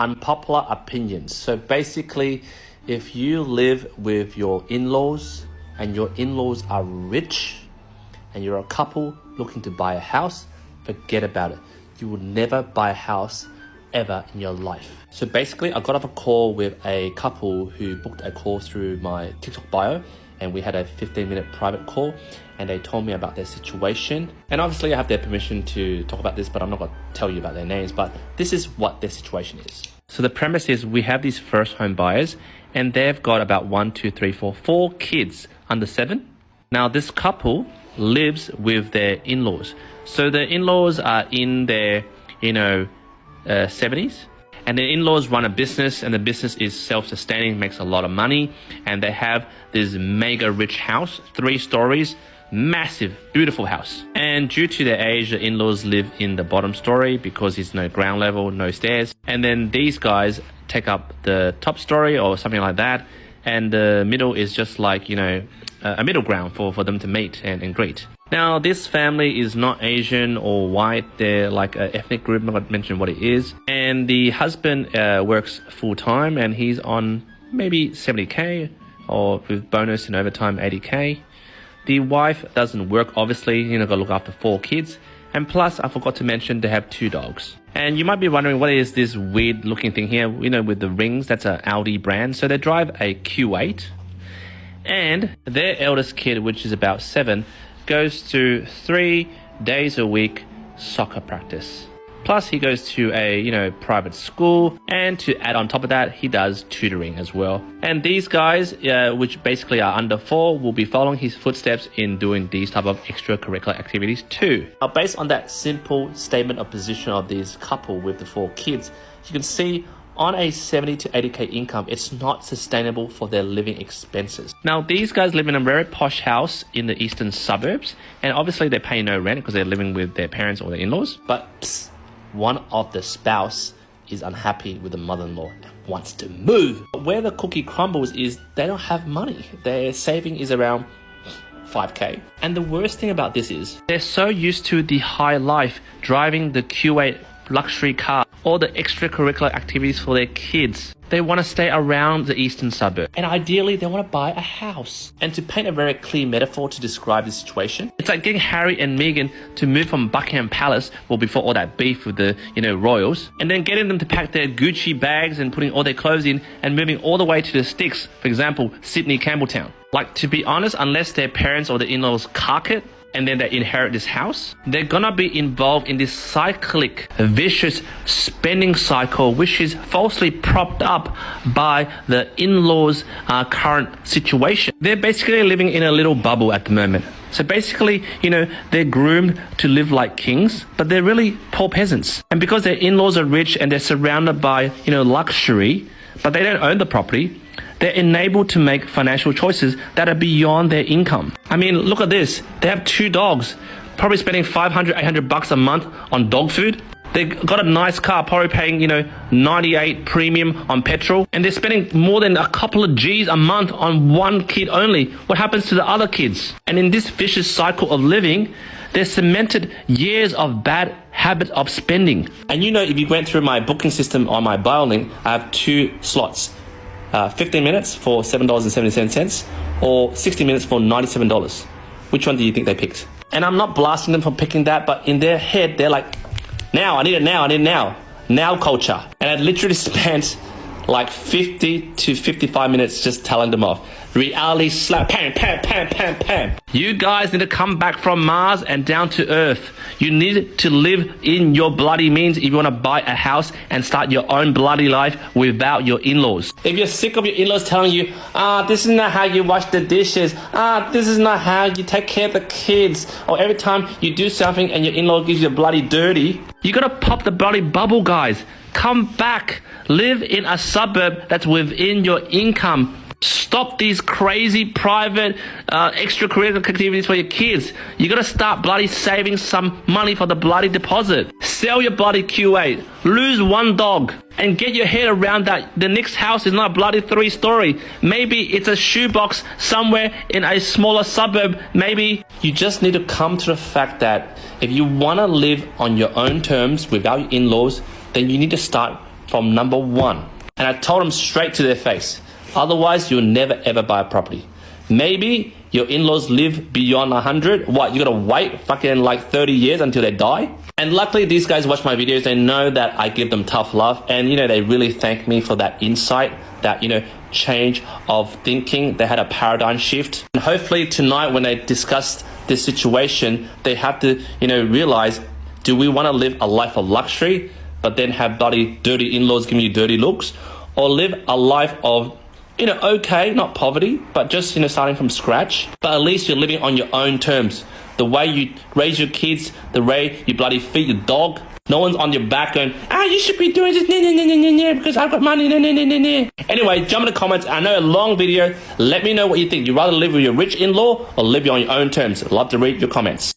Unpopular opinions. So basically, if you live with your in-laws and your in-laws are rich and you're a couple looking to buy a house, forget about it. You will never buy a house ever in your life. So basically, I got off a call with a couple who booked a call through my TikTok bio, and we had a 15-minute private call, and they told me about their situation. And obviously I have their permission to talk about this, but I'm not going to tell you about their names, but this is what their situation is. So the premise is we have these first home buyers, and they've got about 4 kids under 7. Now this couple lives with their in-laws. So the in-laws are in their, 70s. And the in-laws run a business, and the business is self-sustaining, makes a lot of money. And they have this mega rich house, 3 stories, massive, beautiful house. And due to their age, the in-laws live in the bottom story because there's no ground level, no stairs. And then these guys take up the top story or something like that. And the middle is just like, a middle ground for them to meet and greet. Now, this family is not Asian or white. They're like an ethnic group. I'm not going to mention what it is. And the husband works full-time, and he's on maybe 70K or with bonus and overtime 80K. The wife doesn't work, obviously. Got to look after 4 kids. And plus, I forgot to mention they have 2 dogs. And you might be wondering, what is this weird looking thing here, with the rings? That's an Audi brand. So they drive a Q8. And their eldest kid, which is about 7, goes to 3 days a week soccer practice. Plus he goes to a private school, and to add on top of that, he does tutoring as well. And these guys, which basically are under 4, will be following his footsteps in doing these type of extracurricular activities too. Now, based on that simple statement of position of this couple with the 4 kids, you can see on a 70 to 80K income, it's not sustainable for their living expenses. Now, these guys live in a very posh house in the eastern suburbs, and obviously they pay no rent because they're living with their parents or their in-laws. But one of the spouse is unhappy with the mother-in-law and wants to move. But where the cookie crumbles is they don't have money. Their saving is around 5K. And the worst thing about this is they're so used to the high life, driving the Q8 luxury car, all the extracurricular activities for their kids. They want to stay around the eastern suburb, and ideally they want to buy a house. And to paint a very clear metaphor to describe the situation, it's like getting Harry and Meghan to move from Buckingham Palace, well, before all that beef with the royals, and then getting them to pack their Gucci bags and putting all their clothes in and moving all the way to the sticks, for example, Sydney, Campbelltown. Like, to be honest, unless their parents or the in-laws cark it, and then they inherit this house, they're gonna be involved in this cyclic, vicious spending cycle, which is falsely propped up by the in-laws' current situation. They're basically living in a little bubble at the moment. So basically, they're groomed to live like kings, but they're really poor peasants. And because their in-laws are rich and they're surrounded by, luxury, but they don't own the property, they're enabled to make financial choices that are beyond their income. I mean, look at this. They have 2 dogs, probably spending $500, $800 a month on dog food. They got a nice car, probably paying, 98 premium on petrol. And they're spending more than a couple of G's a month on 1 kid only. What happens to the other kids? And in this vicious cycle of living, they're cemented years of bad habit of spending. And if you went through my booking system on my bio link, I have 2 slots. 15 minutes for $7.77 or 60 minutes for $97. Which one do you think they picked? And I'm not blasting them for picking that, but in their head, they're like, now, I need it now, I need it now. Now culture. And I literally spent like 50 to 55 minutes just telling them off. Reality slap, pam, pam, pam, pam, pam. You guys need to come back from Mars and down to Earth. You need to live in your bloody means if you want to buy a house and start your own bloody life without your in-laws. If you're sick of your in-laws telling you, this is not how you wash the dishes, this is not how you take care of the kids, or every time you do something and your in-law gives you a bloody dirty, you gotta pop the bloody bubble, guys. Come back. Live in a suburb that's within your income. Stop these crazy private extracurricular activities for your kids. You gotta start bloody saving some money for the bloody deposit. Sell your bloody Q8. Lose 1 dog. And get your head around that the next house is not a bloody 3-story. Maybe it's a shoebox somewhere in a smaller suburb. Maybe you just need to come to the fact that if you wanna live on your own terms without your in-laws, then you need to start from number one. And I told them straight to their face, otherwise you'll never ever buy a property. Maybe your in-laws live beyond 100. What, you gotta wait fucking like 30 years until they die? And luckily these guys watch my videos. They know that I give them tough love, and they really thank me for that insight, that change of thinking. They had a paradigm shift. And hopefully tonight when they discuss this situation, they have to realize, do we want to live a life of luxury but then have bloody dirty in-laws giving you dirty looks, or live a life of okay, not poverty, but just starting from scratch, but at least you're living on your own terms. The way you raise your kids, the way you bloody feed your dog. No one's on your back going, you should be doing this, because I've got money, Anyway, jump in the comments. I know a long video. Let me know what you think. You'd rather live with your rich in-law or live on your own terms? I'd love to read your comments.